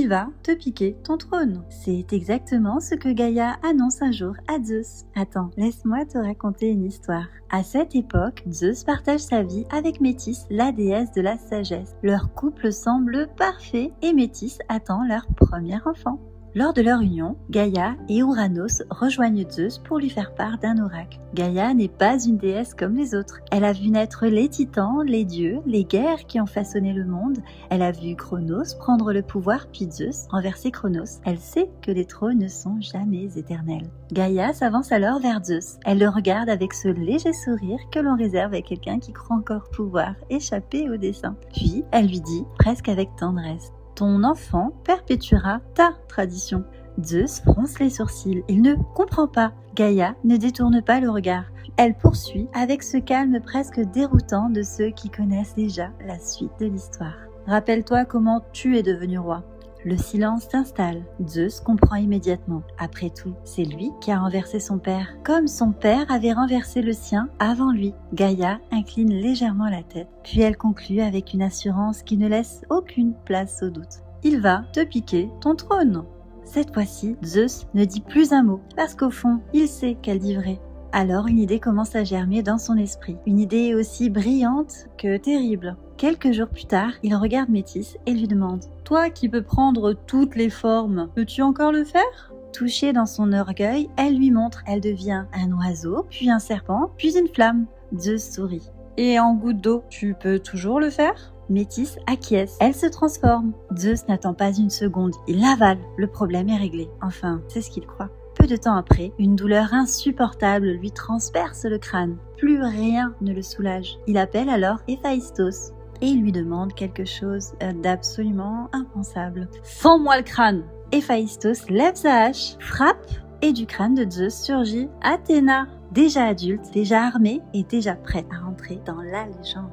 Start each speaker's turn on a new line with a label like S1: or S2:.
S1: va te piquer ton trône. C'est exactement ce que Gaïa annonce un jour à Zeus. Attends, laisse-moi te raconter une histoire. À cette époque, Zeus partage sa vie avec Métis, la déesse de la sagesse. Leur couple semble parfait et Métis attend leur premier enfant. Lors de leur union, Gaïa et Ouranos rejoignent Zeus pour lui faire part d'un oracle. Gaïa n'est pas une déesse comme les autres. Elle a vu naître les titans, les dieux, les guerres qui ont façonné le monde. Elle a vu Cronos prendre le pouvoir puis Zeus renverser Cronos. Elle sait que les trônes ne sont jamais éternels. Gaïa s'avance alors vers Zeus. Elle le regarde avec ce léger sourire que l'on réserve à quelqu'un qui croit encore pouvoir échapper au dessein. Puis elle lui dit, presque avec tendresse: ton enfant perpétuera ta tradition. Zeus fronce les sourcils. Il ne comprend pas. Gaïa ne détourne pas le regard. Elle poursuit avec ce calme presque déroutant de ceux qui connaissent déjà la suite de l'histoire. Rappelle-toi comment tu es devenu roi. Le silence s'installe. Zeus comprend immédiatement. Après tout, c'est lui qui a renversé son père, comme son père avait renversé le sien avant lui. Gaïa incline légèrement la tête, puis elle conclut avec une assurance qui ne laisse aucune place au doute. Il va te piquer ton trône. Cette fois-ci, Zeus ne dit plus un mot, parce qu'au fond, il sait qu'elle dit vrai. Alors une idée commence à germer dans son esprit. Une idée aussi brillante que terrible. Quelques jours plus tard, il regarde Métis et lui demande: toi qui peux prendre toutes les formes, peux-tu encore le faire ? Touchée dans son orgueil, elle lui montre. Elle devient un oiseau, puis un serpent, puis une flamme. Zeus sourit. Et en goutte d'eau, tu peux toujours le faire ? Métis acquiesce. Elle se transforme. Zeus n'attend pas une seconde. Il l'avale. Le problème est réglé. Enfin, c'est ce qu'il croit. Peu de temps après, une douleur insupportable lui transperce le crâne. Plus rien ne le soulage. Il appelle alors Héphaïstos et il lui demande quelque chose d'absolument impensable. Fends-moi le crâne! Héphaïstos lève sa hache, frappe, et du crâne de Zeus surgit Athéna, déjà adulte, déjà armée et déjà prête à rentrer dans la légende.